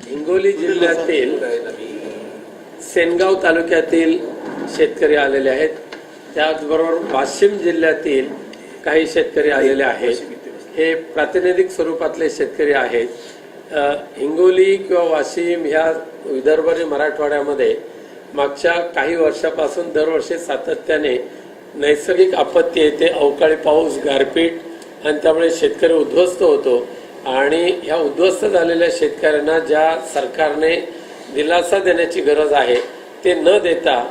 हिंगोली जिल्ह्यातील सेनगाव तालुक्यातील शेतकरी आलेले आहेत, त्याचबरोबर वाशिम जिल्ह्यातील काही शेतकरी आलेले आहेत। हे प्रातिनिधिक स्वरूपातले शेतकरी आहेत। हिंगोली किंवा वाशिम ह्या विदर्भ आणि मराठवाड्यामध्ये मागच्या काही वर्षापासून दरवर्षी सातत्याने नैसर्गिक आपत्ती येते, अवकाळी पाऊस, गारपीट, आणि त्यामुळे शेतकरी उद्ध्वस्त होतो। आणि ह्या उद्ध्वस्त झालेल्या शेतकऱ्यांना ज्या सरकारने दिलासा देण्याची गरज आहे ते न देता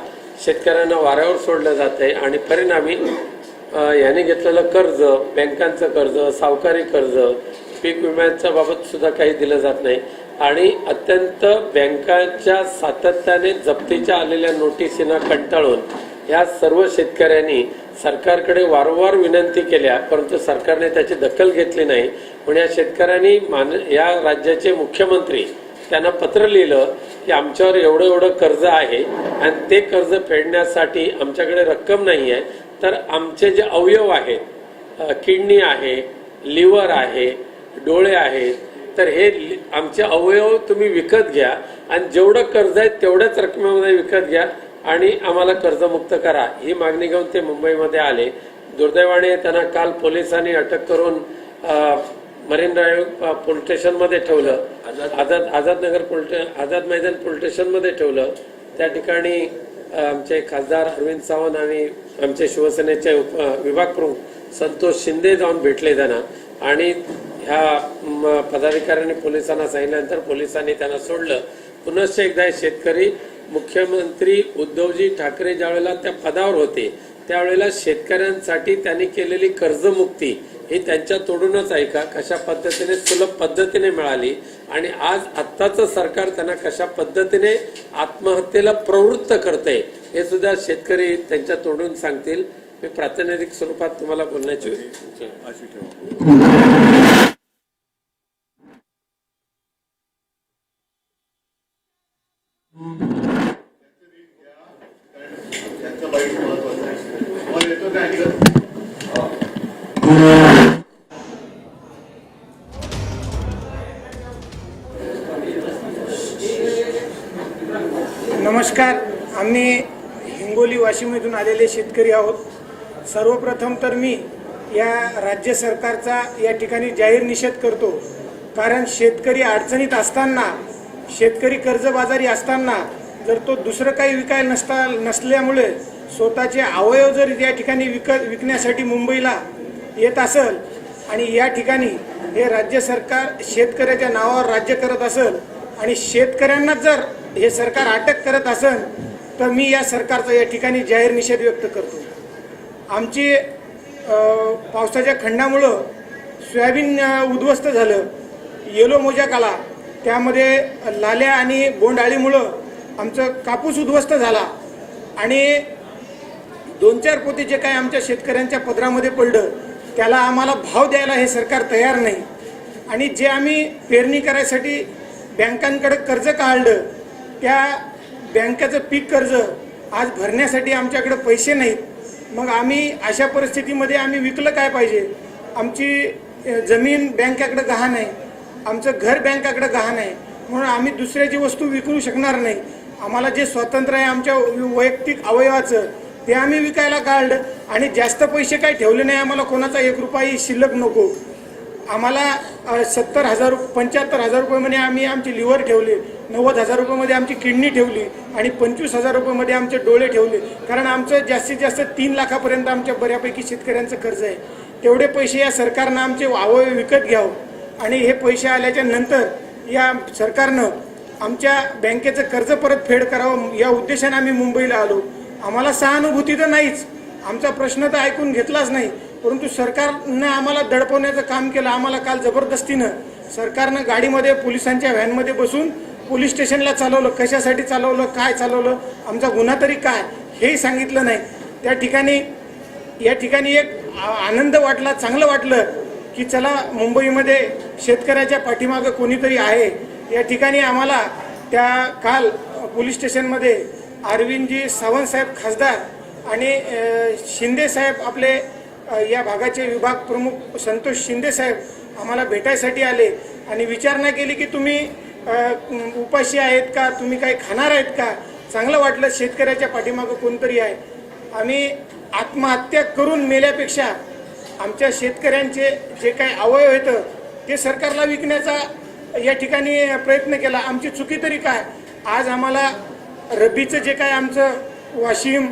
शेतकऱ्यांना वाऱ्यावर सोडलं जात आहे। आणि परिणामी याने घेतलेलं कर्ज, बँकांचं कर्ज, सावकारी कर्ज, पीक विम्याच्या बाबत सुद्धा काही दिलं जात नाही। आणि अत्यंत बँकांच्या सातत्याने जप्तीच्या आलेल्या नोटिसींना कंटाळून या सर्व शेतकऱ्यांनी सरकारकडे वारंवार विनंती केल्या, परंतु सरकारने त्याची दखल घेतली नाही। म्हणून या शेतकऱ्यांनी या राज्याचे मुख्यमंत्री त्यांना पत्र लिहिलं की आमच्यावर एवढं एवढं कर्ज आहे आणि ते कर्ज फेडण्यासाठी आमच्याकडे रक्कम नाही आहे, तर आमचे जे अवयव आहेत, किडनी आहे, लिव्हर आहे, डोळे आहेत, तर हे आमचे अवयव तुम्ही विकत घ्या आणि जेवढं कर्ज आहे तेवढ्याच रकमेमध्ये विकत घ्या आणि आम्हाला कर्जमुक्त करा, ही मागणी घेऊन ते मुंबईमध्ये आले। दुर्दैवाने त्यांना काल पोलिसांनी अटक करून मरीन ड्राईव्ह पोलीस स्टेशनमध्ये ठेवलं, आझाद मैदान पोलीस स्टेशनमध्ये ठेवलं। त्या ठिकाणी आमचे खासदार अरविंद सावंत आणि आमचे शिवसेनेचे विभाग प्रमुख संतोष शिंदे जाऊन भेटले त्यांना, आणि ह्या पदाधिकाऱ्यांनी पोलिसांना सांगितल्यानंतर पोलिसांनी त्यांना सोडलं। पुनश्च एकदा हे शेतकरी मुख्यमंत्री उद्धवजी ठाकरे ज्यावेळेला त्या पदावर होते त्यावेळेला शेतकऱ्यांसाठी त्यांनी केलेली कर्जमुक्ती ही त्यांच्या तोडूनच आहे का, कशा पद्धतीने सुलभ पद्धतीने मिळाली, आणि आज आत्ताचं सरकार त्यांना कशा पद्धतीने आत्महत्येला प्रवृत्त करते हे सुद्धा शेतकरी त्यांच्या तोडून सांगतील। मी प्रातिनिधिक स्वरूपात तुम्हाला बोलण्याची नमस्कार। आम्ही हिंगोली वाशिम येथून आलेले शेतकरी आहोत। सर्वप्रथम तर मी या राज्य सरकारचा या ठिकाणी जाहीर निषेध करतो, कारण शेतकरी अडचणीत असताना, शेतकरी कर्जबाजारी असताना जर तो दुसरं काही विकायला नसल्यामुळे स्वतःचे अवयव जर या ठिकाणी विकण्यासाठी मुंबईला येत असेल आणि या ठिकाणी हे राज्य सरकार शेतकऱ्याच्या नावावर राज्य करत असेल आणि शेतकऱ्यांना जर हे सरकार अटक करत असेल तर मी या सरकारचा या ठिकाणी जाहीर निषेध व्यक्त करतो। आमची पावसाच्या खंडामुळं सोयाबीन उद्ध्वस्त झालं, येलो मोजाक आला, त्यामध्ये लाल्या आणि बोंडआळीमुळं आमचं कापूस उद्ध्वस्त झाला आणि 2-4 पोते जे काय आमच्या शेतकऱ्यांच्या पदरामध्ये पडलं त्याला आम्हाला भाव द्यायला हे सरकार तयार नाही। आणि जे आम्ही पेरणी करायसाठी बँकांकडे कर्ज काढलं त्या बँकेचं पीक कर्ज आज भरण्यासाठी आमच्याकडे पैसे नाहीत। मग आम्ही अशा परिस्थितीमध्ये आम्ही विकलं काय पाहिजे? आमची जमीन बँकेकडे गहाण आहे, आमचं घर बँकेकडे गहाण आहे, म्हणून आम्ही दुसऱ्याची वस्तू विकू शकणार नाही। आम्हाला जे स्वातंत्र्य आहे आमच्या वैयक्तिक अवयवाचं ते आम्ही विकायला काढलं आणि जास्त पैसे काही ठेवले नाही। आम्हाला कोणाचा 1 रुपया शिल्लक नको। आम्हाला 70,000 75,000 रुपयामध्ये आम्ही आमची लिव्हर ठेवले, 90,000 रुपयामध्ये आमची किडनी ठेवली आणि 25,000 रुपयामध्ये आमचे डोळे ठेवले, कारण आमचं जास्तीत जास्त 3 लाखापर्यंत आमच्या बऱ्यापैकी शेतकऱ्यांचं कर्ज आहे। तेवढे पैसे या सरकारनं आमचे अवयव विकत घ्यावं आणि हे पैसे आल्याच्या नंतर या सरकारनं आमच्या बँकेचं कर्ज परतफेड करावं या उद्देशाने आम्ही मुंबईला आलो। आम्हाला सहानुभूती तर नाहीच, आमचा प्रश्न तर ऐकून घेतलाच नाही, परंतु सरकारनं आम्हाला दडपवण्याचं काम केलं। आम्हाला काल जबरदस्तीनं सरकारनं गाडीमध्ये पोलिसांच्या व्हॅनमध्ये बसून पोलीस स्टेशनला चालवलं। कशासाठी चालवलं, काय चालवलं, आमचा गुन्हा तरी काय हेही सांगितलं नाही। या ठिकाणी एक आनंद वाटला, चांगलं वाटलं की चला मुंबईमध्ये शेतकऱ्याच्या पाठीमागं कोणीतरी आहे। या ठिकाणी आम्हाला त्या काल पोलीस स्टेशनमध्ये अरविंदजी सावंत साहेब खासदार आणि शिंदे साहेब आपले या भागाचे विभाग प्रमुख संतोष शिंदे साहेब आम्हाला भेटायसाठी आले आणि विचारणा केली की तुम्ही उपाशी आहेत का, तुम्ही काही खाणार आहेत का. चांगलं वाटलं, शेतकऱ्याच्या पाठीमागं कोणतरी आहे. आम्ही आत्महत्या करून मेल्यापेक्षा आमच्या शेतकऱ्यांचे जे काही अवयव होतं ते सरकारला विकण्याचा या ठिकाणी प्रयत्न केला. आमची चुकी तरी काय. आज आम्हाला रब्बीचं जे काय आमचं वाशिम,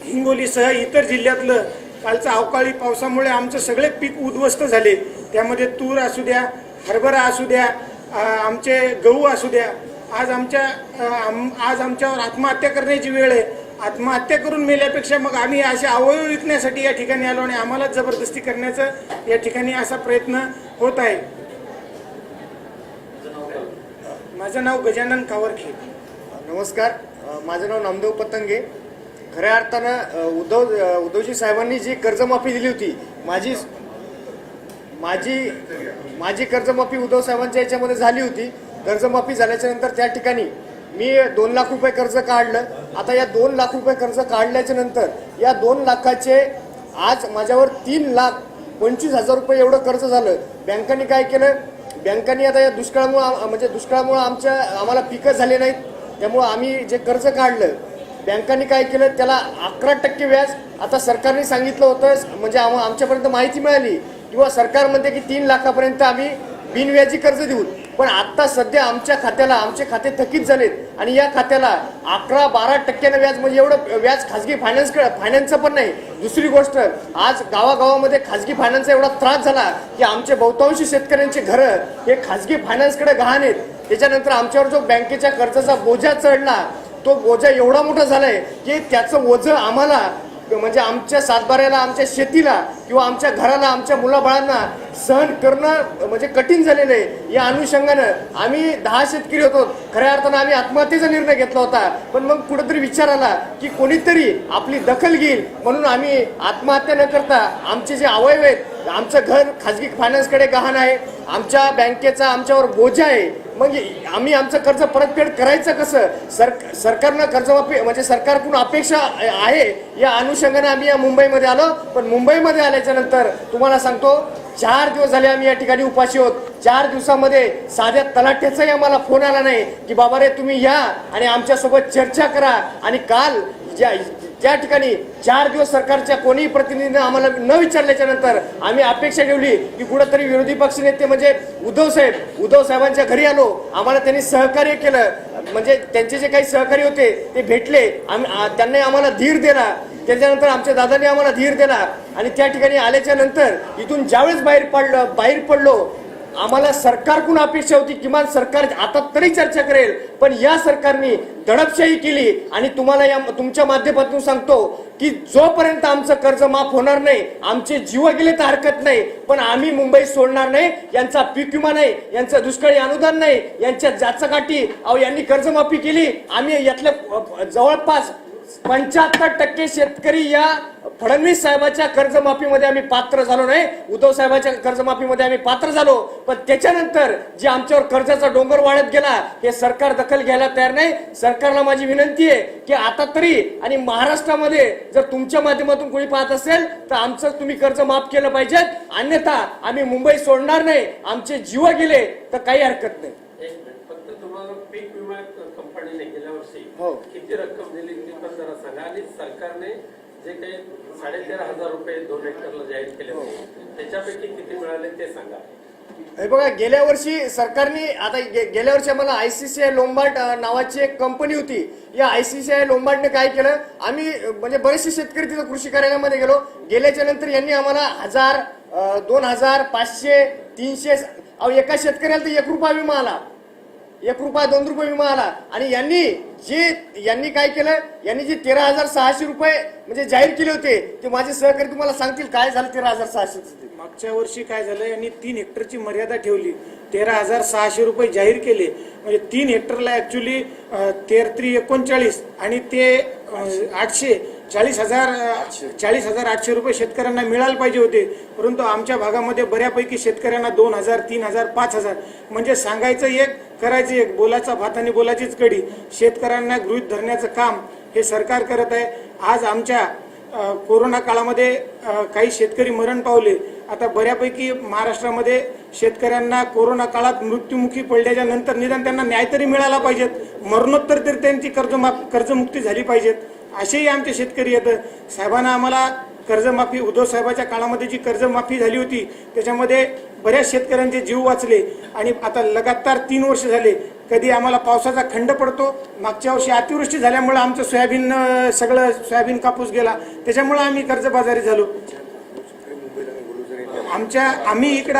हिंगोलीसह इतर जिल्ह्यातलं कालच्या अवकाळी पावसामुळे आमचं सगळे पीक उद्ध्वस्त झाले. त्यामध्ये तूर असू द्या, हरभरा असू द्या, आमचे गहू असू द्या. आज आमच्यावर आत्महत्या करण्याची वेळ आहे. आत्महत्या करून मेल्यापेक्षा मग आम्ही असे अवयव विकण्यासाठी या ठिकाणी आलो आणि आम्हाला जबरदस्ती करण्याचा या ठिकाणी असा प्रयत्न होत आहे. माझं नाव गजानन कावरखे. नमस्कार, माझं नाव नामदेव पतंगे. खऱ्या अर्थानं उद्धवजी साहेबांनी जी कर्जमाफी दिली होती, माझी कर्जमाफी उद्धव साहेबांच्या याच्यामध्ये झाली होती. कर्जमाफी झाल्याच्या नंतर त्या ठिकाणी मी 2 लाख रुपये कर्ज काढलं. आता या 2 लाख रुपये कर्ज काढल्याच्या नंतर या 2 लाखाचे आज माझ्यावर 3,25,000 रुपये एवढं कर्ज झालं. बँकांनी काय केलं, बँकांनी आता या दुष्काळामुळे आम्हाला पिकं झाले नाहीत. त्यामुळं आम्ही जे कर्ज काढलं, बँकांनी काय केलं, त्याला 11% व्याज. आता सरकारने सांगितलं होतं, म्हणजे आमच्यापर्यंत माहिती मिळाली किंवा सरकार म्हणते की 3 लाखापर्यंत आम्ही बिनव्याजी कर्ज देऊ. पण आता सध्या आमचे खाते थकीत झालेत आणि या खात्याला 11-12% व्याज, म्हणजे एवढं व्याज खाजगी फायनान्सचं पण नाही. दुसरी गोष्ट, आज गावागावामध्ये खाजगी फायनान्सचा एवढा त्रास झाला की आमचे बहुतांशी शेतकऱ्यांचे घरं हे खाजगी फायनान्सकडे गहाण आहेत. त्याच्यानंतर आमच्यावर जो बँकेच्या कर्जाचा बोजा चढला, तो बोजा एवढा मोठा झालाय की त्याचं ओझं आम्हाला, म्हणजे आमच्या सातबाऱ्याला, आमच्या शेतीला किंवा आमच्या घराला, आमच्या मुलाबाळांना सहन करणं म्हणजे कठीण झालेलं आहे. या अनुषंगानं आम्ही 10 शेतकरी होतो. खऱ्या अर्थानं आम्ही आत्महत्येचा निर्णय घेतला होता. पण मग कुठेतरी विचार आला की कोणीतरी आपली दखल घेईल, म्हणून आम्ही आत्महत्या न करता आमचे जे अवयव आहेत, आमचं घर खाजगी फायनान्सकडे गहाण आहे, आमच्या बँकेचा आमच्यावर बोजा आहे, मग आम्ही आमचं कर्ज परतफेड करायचं कसं. सरकारनं कर्जमाफी, म्हणजे सरकारकडून अपेक्षा आहे, या अनुषंगाने आम्ही या मुंबईमध्ये आलो. पण मुंबईमध्ये आल्याच्या नंतर तुम्हाला सांगतो, 4 दिवस झाले आम्ही या ठिकाणी उपाशी आहोत. 4 दिवसामध्ये साध्या तलाठ्याचाही आम्हाला फोन आला नाही की बाबा रे तुम्ही या आणि आमच्यासोबत चर्चा करा. आणि काल त्या ठिकाणी 4 दिवस सरकारच्या कोणीही प्रतिनिधीने आम्हाला न विचारल्याच्या नंतर आम्ही अपेक्षा ठेवली की कुठंतरी विरोधी पक्ष नेते म्हणजे उद्धव साहेबांच्या घरी आलो. आम्हाला त्यांनी सहकार्य केलं, म्हणजे त्यांचे जे काही सहकारी होते ते भेटले, त्यांनी आम्हाला धीर दिला. त्याच्यानंतर आमच्या दादांनी आम्हाला धीर दिला आणि त्या ठिकाणी आल्याच्या नंतर इथून ज्यावेळेस बाहेर पडलो, आम्हाला सरकारकडून अपेक्षा होती किमान सरकार आता तरी चर्चा करेल. पण या सरकारने दडपशाही केली आणि तुम्हाला तुमच्या माध्यमातून सांगतो की जोपर्यंत आमचं कर्ज माफ होणार नाही, आमचे जीव गेले तर हरकत नाही, पण आम्ही मुंबई सोडणार नाही. यांचा पीक विमा नाही, यांचं दुष्काळी अनुदान नाही, यांच्या जाचकाठी यांनी कर्जमाफी केली. आम्ही यातल्या जवळपास 75% शेतकरी या फडणवीस साहेबाच्या कर्जमाफीमध्ये आम्ही पात्र झालो नाही, उद्धव साहेबांच्या कर्जमाफीमध्ये आम्ही पात्र झालो. पण त्याच्यानंतर जे आमच्यावर कर्जाचा डोंगर वाढत गेला, हे सरकार दखल घ्यायला तयार नाही. सरकारला माझी विनंती आहे की आता तरी, आणि महाराष्ट्रामध्ये जर तुमच्या माध्यमातून कोणी पाहत असेल तर आमचं तुम्ही कर्ज माफ केलं पाहिजे, अन्यथा आम्ही मुंबई सोडणार नाही. आमचे जीव गेले तर काही हरकत नाही. फक्त तुम्हाला पीक विमा कंपनीने गेल्या वर्षी हो किती रक्कम दिली ते पण जरा सांगा. आणि सरकारने जे काही 13,500 रुपये 2 हेक्टरला जाहीर केले त्याच्यापैकी किती मिळाले ते सांगा. हे बघा, गेल्या वर्षी सरकारने, आता गेल्या वर्षी आम्हाला ICICI लोंबार्ड नावाची एक कंपनी होती. या ICICI लोंबार्डने काय केलं, आम्ही म्हणजे बरेचसे शेतकरी तिथं कृषी कार्यालयामध्ये गेलो. गेल्याच्या नंतर यांनी आम्हाला 1000, 2000, 500, 300, एका शेतकऱ्याला तर 1 रुपया विमा आला, 1 रुपया 2 रुपये विमा आला. आणि यांनी काय केलं, यांनी जे 13,600 रुपये म्हणजे जाहीर केले होते, ते माझे सहकारी तुम्हाला सांगतील काय झालं 13,600. मागच्या वर्षी काय झालं, यांनी 3 हेक्टरची मर्यादा ठेवली, 13,600 रुपये जाहीर केले. म्हणजे 3 हेक्टरला ऍक्च्युली 13,39 आणि ते 40,800 रुपये शेतकऱ्यांना मिळायला पाहिजे होते. परंतु आमच्या भागामध्ये बऱ्यापैकी शेतकऱ्यांना 2,000, 3,000, 5,000, म्हणजे सांगायचं एक, करायचं एक, बोलाचा भात आणि बोलाचीच कडी. शेतकऱ्यांना गृहीत धरण्याचं काम हे सरकार करत आहे. आज आमच्या कोरोना काळामध्ये काही शेतकरी मरण पावले. आता बऱ्यापैकी महाराष्ट्रामध्ये शेतकऱ्यांना कोरोना काळात मृत्युमुखी पडल्याच्या नंतर निदान त्यांना न्याय तरी मिळाला पाहिजेत, मरणोत्तर तरी त्यांची कर्जमुक्ती झाली पाहिजेत, असेही आमचे शेतकरी आहेत. साहेबांना आम्हाला कर्जमाफी, उद्धव साहेबांच्या काळामध्ये जी कर्जमाफी झाली होती त्याच्यामध्ये बऱ्याच शेतकऱ्यांचे जीव वाचले. आणि आता लगातार 3 वर्ष झाले कधी आम्हाला पावसाचा खंड पडतो. मागच्या वर्षी अतिवृष्टी झाल्यामुळे आमचं सगळं सोयाबीन कापूस गेला, त्याच्यामुळे आम्ही कर्जबाजारी झालो. आम्ही इकडे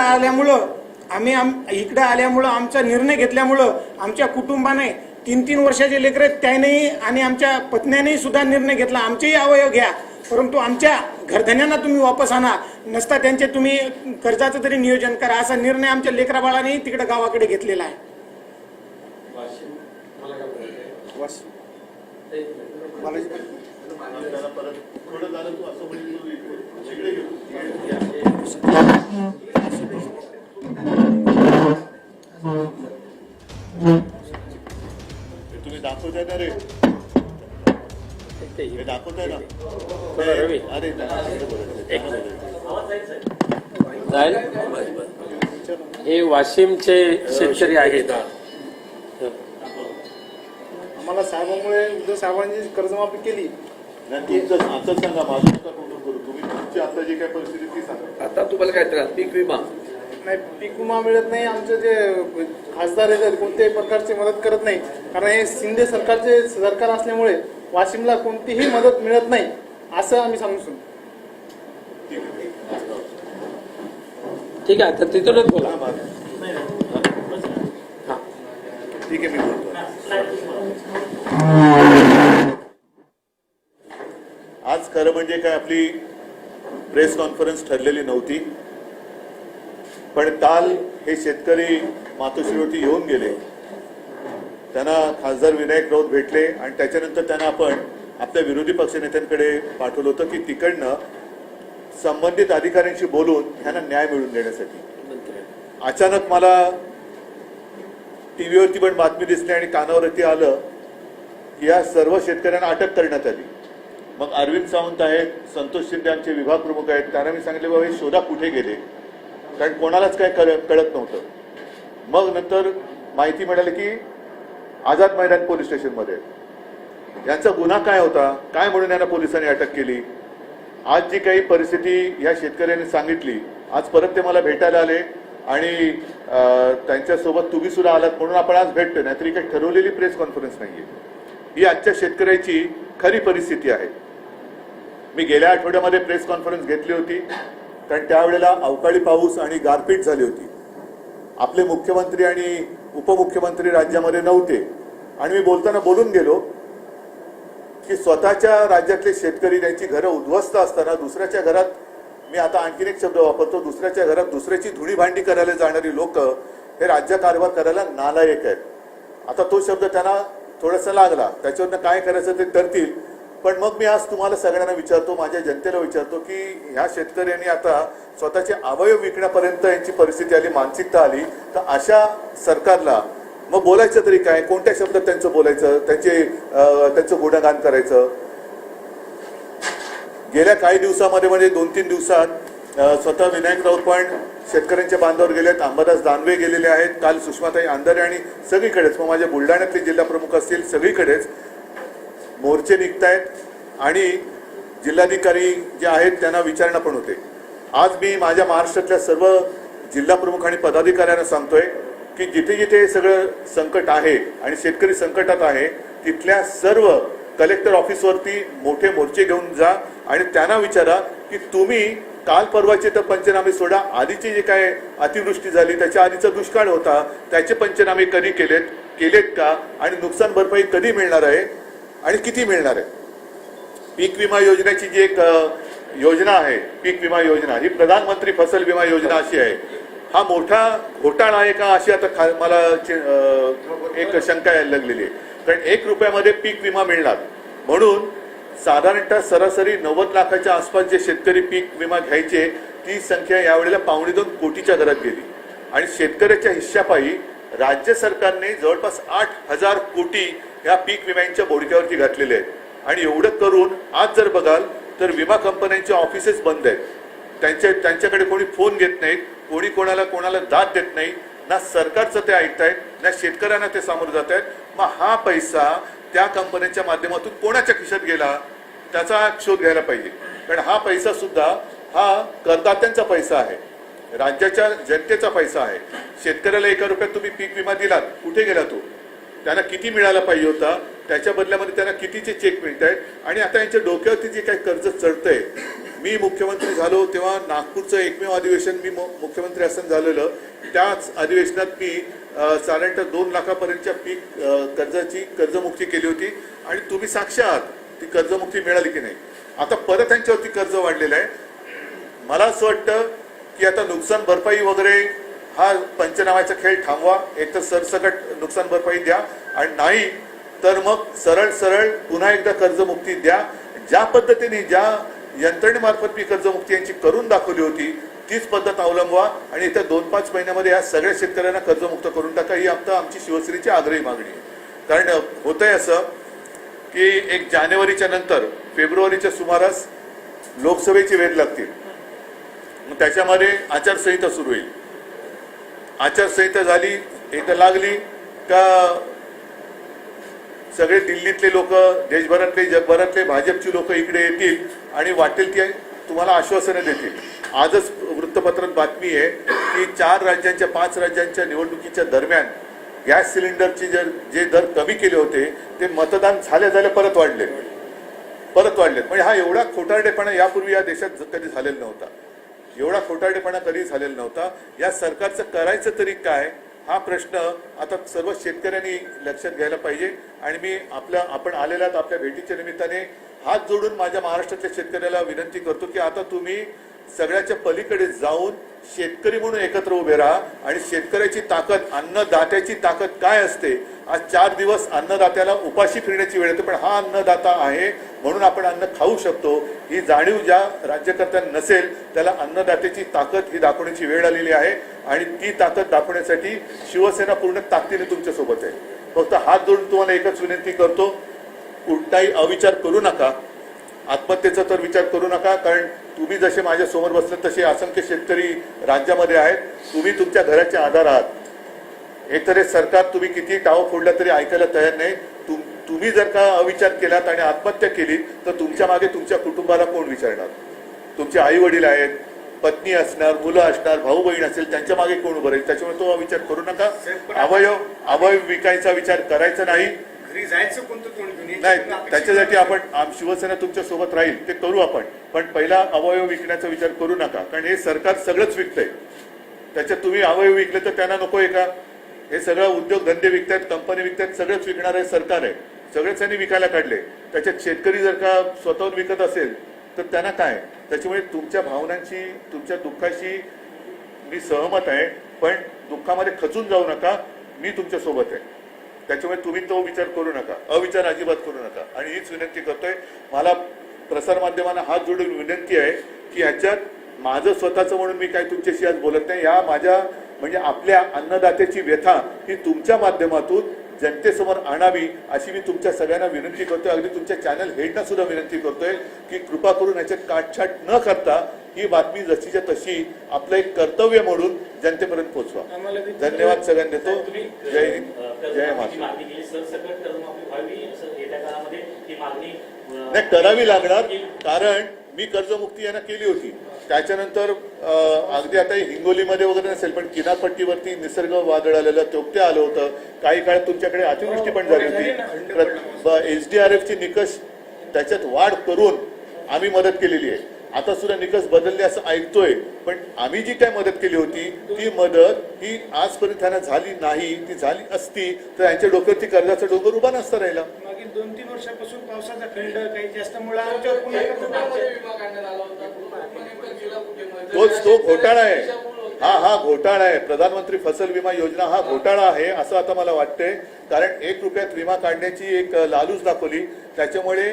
आल्यामुळं आमचा निर्णय घेतल्यामुळं आमच्या कुटुंबाने 3-3 वर्षाचे लेकरं त्यानेही आणि आमच्या पत्न्यानेही सुद्धा निर्णय घेतला, आमचेही अवयव घ्या, परंतु आमच्या घरधन्यांना तुम्ही वापस आणा, नसता त्यांचे तुम्ही कर्जाचं तरी नियोजन करा, असा निर्णय आमच्या लेकराबाळानेही तिकडे गावाकडे घेतलेला आहे. तुम्ही दाखवताय ना रे, हे दाखवताय ना रवी अरे जाईल. हे वाशिमचे शेतकरी आहेत. आम्हाला साहेबांमुळे उद्धव साहेबांनी कर्जमाफी केली. नाही तुमचं आता सांगा, माझं नका कौतुक करू, तुम्ही तुमची आता जी काय परिस्थिती ती सांगा. आता तुम्हाला काय त्रास? पीक विमा नाही, पीक विमा मिळत नाही. आमचे जे खासदार आहेत कोणत्याही प्रकारची मदत करत नाही, कारण हे शिंदे सरकारचे सरकार असल्यामुळे वाशिमला कोणतीही मदत मिळत नाही असं आम्ही सांगू शकतो. ठीक आहे, तर तिथूनच बोला. ठीक आहे, मी बोलतो. आज खरं म्हणजे काय आपली प्रेस कॉन्फरन्स ठरलेली नव्हती, पण काल हे शेतकरी मातोश्रीवरती येऊन गेले. त्यांना खासदार विनायक राऊत भेटले आणि त्याच्यानंतर त्यांना आपण आपल्या विरोधी पक्षनेत्यांकडे पाठवलं होतं की तिकडनं संबंधित अधिकाऱ्यांशी बोलून ह्यांना न्याय मिळवून देण्यासाठी. अचानक मला टीव्हीवरती पण बातमी दिसली आणि कानावरती आलं की या सर्व शेतकऱ्यांना अटक करण्यात आली. मग अरविंद सावंत आहेत, संतोष शिंदे आमचे विभाग प्रमुख आहेत, त्यांना मी सांगितले बाबा हे शोधा कुठे गेले, कारण कोणालाच काय कळत नव्हतं. मग नंतर माहिती मिळाली की आझाद मैदान पोलीस स्टेशनमध्ये. यांचा गुन्हा काय होता, काय म्हणून यांना पोलिसांनी अटक केली. आज जी काही परिस्थिती या शेतकऱ्यांनी सांगितली, आज परत ते मला भेटायला आले आणि त्यांच्यासोबत तुम्ही सुद्धा आलात म्हणून आपण आज भेटतोय, नाहीतरी काही ठरवलेली प्रेस कॉन्फरन्स नाहीये. ही आजच्या शेतकऱ्याची खरी परिस्थिती आहे. मी गेल्या आठवड्यामध्ये प्रेस कॉन्फरन्स घेतली होती, कारण त्यावेळेला अवकाळी पाऊस आणि गारपीट झाली होती. आपले मुख्यमंत्री आणि उपमुख्यमंत्री राज्यामध्ये नव्हते आणि मी बोलताना बोलून गेलो की स्वतःच्या राज्यातले शेतकरी त्यांची घरं उद्ध्वस्त असताना दुसऱ्याच्या घरात, मी आता आणखीन एक शब्द वापरतो, दुसऱ्याच्या घरात दुसऱ्याची धुणी भांडी करायला जाणारी लोक हे राज्यकारभार करायला नालायक आहेत. आता तो शब्द त्यांना थोडासा लागला, त्याच्यावरनं काय करायचं ते करतील. पण मग मी आज तुम्हाला सगळ्यांना विचारतो, माझ्या जनतेला विचारतो की ह्या शेतकऱ्यांनी आता स्वतःचे अवयव विकण्यापर्यंत यांची परिस्थिती आली, मानसिकता आली, तर अशा सरकारला मग बोलायचं तरी काय, कोणत्या शब्दात त्यांचं बोलायचं, त्यांचं गुणगान करायचं. गेल्या काही दिवसामध्ये म्हणजे 2-3 दिवसात स्वतः विनायक राऊत पण शेतकऱ्यांच्या बांधावर गेलेत, अंबादास दानवे गेलेले आहेत, काल सुषमाताई अंधारे आणि सगळीकडेच, मग माझ्या बुलढाण्यातले जिल्हा प्रमुख असतील, सगळीकडेच मोर्चे निघतायत आणि जिल्हाधिकारी जे आहेत त्यांना विचारणा पण होते. आज मी माझ्या महाराष्ट्रातल्या सर्व जिल्हा प्रमुख आणि पदाधिकाऱ्यांना सांगतोय की जिथे जिथे हे सगळं संकट आहे आणि शेतकरी संकटात आहे, तिथल्या सर्व कलेक्टर ऑफिसवरती मोठे मोर्चे घेऊन जा आणि त्यांना विचारा की तुम्ही काल परवाचे तर पंचनामे सोडा, आधीची जे काय अतिवृष्टी झाली त्याच्या आधीचा दुष्काळ होता त्याचे पंचनामे कधी केलेत का, आणि नुकसान भरपाई कधी मिळणार आहे आणि किती मिळणार आहे. पीक विमा योजनेची जी एक योजना आहे, पीक विमा योजना, ही प्रधानमंत्री फसल विमा योजना अशी आहे. हा मोठा घोटाळा आहे का अशी आता मला एक शंका यायला लागलेली आहे. कारण 1 रुपयामध्ये पीक विमा मिळणार म्हणून साधारणतः सरासरी 90 लाखाच्या आसपास जे शेतकरी पीक विमा घ्यायचे ती संख्या यावेळेला 2.25 कोटीच्या घरात गेली. आणि शेतकऱ्याच्या हिश्श्यापायी राज्य सरकारने जवळपास 8,000 कोटी या पीक विम्यांच्या बोडक्यावरती घातलेले आहेत. आणि एवढं करून आज जर बघाल तर विमा कंपन्यांचे ऑफिसेस बंद आहेत, त्यांच्याकडे कोणी फोन घेत नाहीत, कोणी कोणाला दाद देत नाही, ना सरकारचं ते ऐकतायत ना शेतकऱ्यांना ते सामोरं जात आहेत. मग हा पैसा त्या कंपन्यांच्या माध्यमातून कोणाच्या खिशात गेला त्याचा शोध घ्यायला पाहिजे. कारण हा पैसा सुद्धा हा करदात्यांचा पैसा आहे, राज्याच्या जनतेचा पैसा आहे. शेतकऱ्याला 1 रुपयात तुम्ही पीक विमा दिलात, कुठे गेला तो? त्यांना किती मिळाला पाहिजे होता, त्याच्या बदल्यामध्ये त्यांना कितीचे चेक मिळत आहेत. आणि आता यांच्या डोक्यावरती जे काही कर्ज चढतंय, मी मुख्यमंत्री झालो तेव्हा नागपूरचं एकमेव अधिवेशन मी मुख्यमंत्री असताना झालेलं, त्याच अधिवेशनात मी साधारणतः 2 लाखापर्यंतच्या पीक कर्जाची कर्जमुक्ती केली होती. आणि तुम्ही साक्ष आहात ती कर्जमुक्ती मिळाली की नाही. आता परत त्यांच्यावरती कर्ज वाढलेलं आहे. मला असं वाटतं की आता नुकसान भरपाई वगैरे हा पंचनाम्याचा खेळ थांबवा, एक तर सरसकट नुकसान भरपाई द्या, आणि नाही तर मग सरळ पुन्हा एकदा कर्जमुक्ती द्या. ज्या पद्धतीने ज्या यंत्रणेमार्फत मी कर्जमुक्ती यांची करून दाखवली होती तीच पद्धत अवलंबवा आणि येत्या 2-5 महिन्यामध्ये या सगळ्या शेतकऱ्यांना कर्जमुक्त करून टाका. ही आमची शिवसेनेची आग्रही मागणी आहे. कारण होतंय असं की 1 जानेवारीच्या नंतर फेब्रुवारीच्या सुमारास लोकसभेची वेळ लागतील. मग त्याच्यामध्ये आचारसंहिता सुरू होईल. आचारसंहिता झाली, एकदा लागली का सगळे दिल्लीतले लोक, देशभरातले जगभरातले भाजपची लोक इकडे येतील आणि वाटेल ती तुम्हाला आश्वासनं देतील. आजच वृत्तपत्रात बातमी आहे की 4 राज्यांच्या 5 राज्यांच्या निवडणुकीच्या दरम्यान गॅस सिलेंडरचे जे दर कमी केले होते ते मतदान झाल्या परत वाढले. म्हणजे हा एवढा खोटारडेपणा यापूर्वी या देशात कधी झालेला नव्हता. एवढा खोटारडेपणा कधी झालेला नव्हता. या सरकारचं करायचं तरी काय, हा प्रश्न आता सर्व शेतकऱ्यांनी लक्षात घ्यायला पाहिजे. आणि आपण आलेल्या आपल्या भेटीच्या निमित्ताने हात जोडून माझ्या महाराष्ट्रातल्या शेतकऱ्याला विनंती करतो की आता तुम्ही सगळ्याच्या पलीकडे जाऊन शेतकरी म्हणून एकत्र उभे राहा. आणि शेतकऱ्याची ताकद, अन्नदात्याची ताकद काय असते. आज 4 दिवस अन्नदात्याला उपाशी फिरण्याची वेळ येते, पण हा अन्नदाता आहे म्हणून आपण अन्न खाऊ शकतो. ही जाणीव ज्या राज्यकर्त्यांना नसेल त्याला अन्नदात्याची ताकद ही दाखवण्याची वेळ आलेली आहे. आणि ती ताकद दाखवण्यासाठी शिवसेना पूर्ण ताकदीने तुमच्या सोबत आहे. फक्त हात जोडून तुम्हाला एकच विनंती करतो, कुठलाही अविचार करू नका. आत्महत्येचा तर विचार करू नका. कारण तुम्ही जसे माझ्या समोर बसले तसे असंख्य शेतकरी राज्यामध्ये आहेत. तुम्ही तुमच्या घराचे आधार आहात. एकतर हे सरकार तुम्ही किती टाव फोडला तरी ऐकायला तयार नाही. तुम्ही जर का अविचार केलात आणि आत्महत्या केली तर तुमच्या मागे तुमच्या कुटुंबाला कोण विचारणार? तुमचे आई वडील आहेत, पत्नी असणार, मुलं असणार, भाऊ बहीण असेल, त्यांच्या मागे कोण उभं राहील? त्याच्यामुळे तो विचार करू नका. अवयव विकायचा विचार करायचा नाही. जायचं कोणतं तोंड घेऊन नाही, त्याच्यासाठी आपण शिवसेना तुमच्या सोबत राहील, ते करू आपण. पण पहिला अवयव विकण्याचा विचार करू नका. कारण हे सरकार सगळंच विकतंय. त्याच्यात तुम्ही अवयव विकले तर त्यांना नकोय का? हे सगळं उद्योगधंदे विकतायत, कंपनी विकतायत, सगळंच विकणार आहे सरकार आहे. सगळेच त्यांनी विकायला काढले. त्याच्यात शेतकरी जर का स्वतःहून विकत असेल तर त्यांना काय? त्याच्यामुळे तुमच्या भावनांची, तुमच्या दुःखाशी मी सहमत आहे, पण दुःखामध्ये खचून जाऊ नका. मी तुमच्या सोबत आहे. त्याच्यामुळे तुम्ही तो विचार करू नका, अविचार अजिबात करू नका. आणि हीच विनंती करतोय. मला प्रसारमाध्यमांना हात जोडून विनंती आहे की ह्याच्यात माझं स्वतःचं म्हणून मी काही तुमच्याशी आज बोलत नाही. या माझ्या म्हणजे आपल्या अन्नदात्याची व्यथा ही तुमच्या माध्यमातून जनतेसमोर आणावी अशी मी तुमच्या सगळ्यांना विनंती करतोय. अगदी तुमच्या चॅनल हेडना सुद्धा विनंती करतोय की कृपा करून ह्याच्यात काटछाट न करता ही बातमी जशीच्या तशी आपलं एक कर्तव्य म्हणून जनतेपर्यंत पोहोचवा. धन्यवाद सगळ्यांना देतो. जय हिंद, जय महाराष्ट्र. नाही, करावी लागणार. कारण मी कर्जमुक्ती यांना केली होती. त्याच्यानंतर अगदी आता हिंगोलीमध्ये वगैरे नसेल पण किनारपट्टीवरती निसर्ग वादळ आलेलं, ते आलं होतं. काही काळात तुमच्याकडे अतिवृष्टी पण झाली होती. SDRF चे निकष त्याच्यात वाढ करून आम्ही मदत केलेली आहे. आता सुद्धा निकष बदलले असं ऐकतोय. पण आम्ही जी काय मदत केली होती ती मदत ही आजपर्यंत त्यांना झाली नाही. ती झाली असती तर यांच्या डोक्यावरती कर्जाचा डोंगर उभा नसता राहिला. मागील 2-3 वर्षापासून पावसाचा खंड काही जास्त मुळे तो घोटाळा आहे. हा घोटाळा आहे. प्रधानमंत्री फसल विमा योजना हा घोटाळा आहे असं आता मला वाटतंय. कारण 1 रुपयात विमा काढण्याची एक लालूच दाखवली. त्याच्यामुळे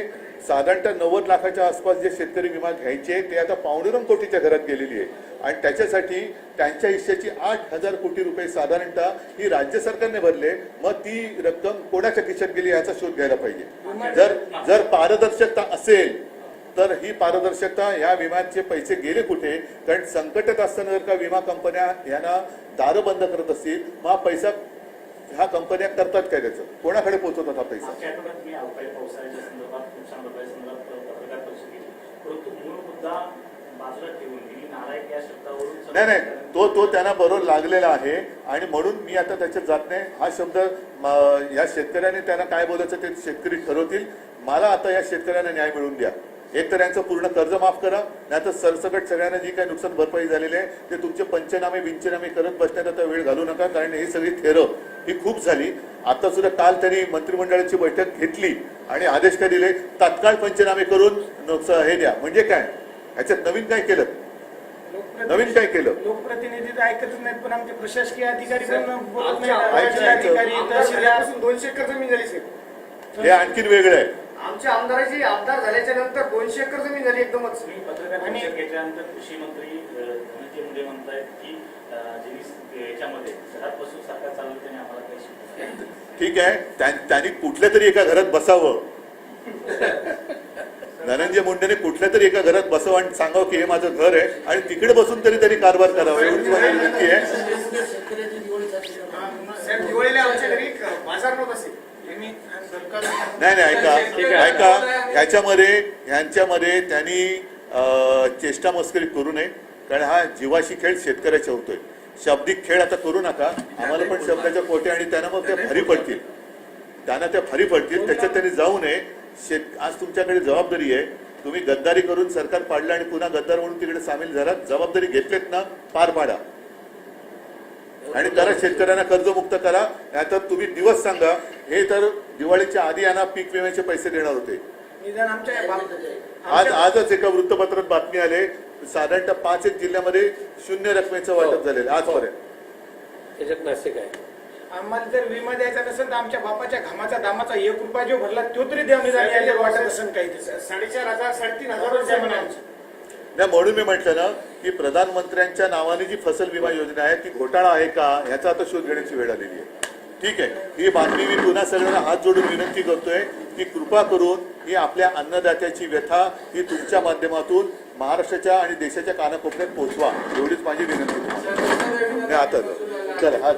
साधारणतः 90 लाखाच्या आसपास जे शेतकरी विमा घ्यायचे ते आता 1.25 कोटीच्या घरात गेलेली आहे. आणि त्याच्यासाठी त्यांच्या हिश्श्याची 8,000 कोटी रुपये साधारणतः ही राज्य सरकारने भरले. मग ती रक्कम कोणाच्या खिशात गेली याचा शोध घ्यायला पाहिजे. जर पारदर्शकता असेल तर ही पारदर्शकता, या विम्याचे पैसे गेले कुठे? कारण संकटात असताना जर का विमा कंपन्या यांना दारं बंद करत असतील, मग हा पैसा ह्या कंपन्या करतात काय? त्याचं कोणाकडे पोहोचवतात हा पैसा? मागच्या आठवड्यात मी अवकाळी पावसाळ्याच्या संदर्भात नुकसान भरपाई संदर्भात पत्रकार परिषद केली, परंतु मूळ मुद्दा बाजूला ठेवून मी नालायक या शब्दावरून नाही, तो त्यांना बरोबर लागलेला आहे आणि म्हणून मी आता त्याच्यात जात नाही. हा शब्द या शेतकऱ्याने त्यांना काय बोलायचं ते शेतकरी ठरवतील. मला आता या शेतकऱ्यांना न्याय मिळवून द्या. एक तर यांचं पूर्ण कर्ज माफ करा, नाही तर सरसकट सगळ्यांना जी काही नुकसान भरपाई झालेली आहे ते तुमचे पंचनामे करत बसण्यात आता वेळ घालू नका. कारण ही सगळी थेरं ही खूप झाली. आता सुद्धा काल त्यांनी मंत्रिमंडळाची बैठक घेतली आणि आदेश काय दिले? तात्काळ पंचनामे करून हे द्या. म्हणजे काय? ह्याच्यात नवीन काय केलं? नवीन काय केलं? लोकप्रतिनिधी तर ऐकतच नाहीत, पण आमचे प्रशासकीय अधिकारी पण बोलत आमच्या नाहीत. अधिकारी तहसीलदार 200 एकर जमीन झाली साहेब. हे आणखीन वेगळं आहे. आमच्या आमदाराची आमदार झाल्याच्या नंतर 200 एकर जमीन झाली एकदमच. मी पत्रकार परिषद घेतल्यानंतर कृषी मंत्री धनंजय मुंडे म्हणतायत की ज्यांनी याच्यामध्ये घरात बसून सरकार चालवलं त्यांनी आम्हाला काही शिकवलं. ठीक आहे, त्यांनी कुठल्या तरी एका घरात बसावं. धनंजय मुंडेने कुठल्या तरी एका घरात बसावं आणि सांगावं की हे माझं घर आहे आणि तिकडे बसून तरी त्यांनी कारभार करावा. एवढीच माझी विनंती आहे. साहेब दिवाळीला आमच्या घरी बाजार नव्हत असेल. नाही, ऐका ह्यांच्यामध्ये त्यांनी चेष्टा मस्करी करू नये. कारण हा जीवाशी खेळ शेतकऱ्याचा होतोय. शाब्दिक खेळ आता करू नका. आम्हाला पण शब्दाच्या पोटे आणि त्यांना मग त्या भारी पडतील. त्याच्यात त्यांनी जाऊ नये. आज तुमच्याकडे जबाबदारी आहे. तुम्ही गद्दारी करून सरकार पाडलं आणि पुन्हा गद्दार म्हणून तिकडे सामील झाला. जबाबदारी घेतलेत ना, पार पाडा आणि करा. शेतकऱ्यांना कर्जमुक्त करा. नाहीतर तुम्ही दिवस सांगा. हे तर दिवाळीच्या आधी यांना पीक विम्याचे पैसे देणार होते. निदान आमच्या आजच एका वृत्तपत्रात बातमी आले, साधारणतः 5 जिल्ह्यामध्ये 0 रकमेचं वाटप झालेलं आजपर्यंत. त्याच्यात नाशिक आहे. आम्हाला जर विमा द्यायचा नसेल तर आमच्या बापाच्या घामाचा दामाचा 1 रुपया जो भरला तो तरी द्या. निदान याच्यात वाटत असेल काही. 4,500 3,500 रुपये म्हणा. नाही, म्हणून मी म्हटलं ना की प्रधानमंत्र्यांच्या नावाने जी फसल विमा योजना आहे ती घोटाळा आहे का ह्याचा आता शोध घेण्याची वेळ आलेली आहे. ठीक आहे, ही बातमी मी पुन्हा सगळ्यांना हात जोडून विनंती करतोय की कृपा करून ही आपल्या अन्नदात्याची व्यथा ही तुमच्या माध्यमातून महाराष्ट्राच्या आणि देशाच्या कानाकोपऱ्यात पोहोचवा. एवढीच माझी विनंती. आता चला,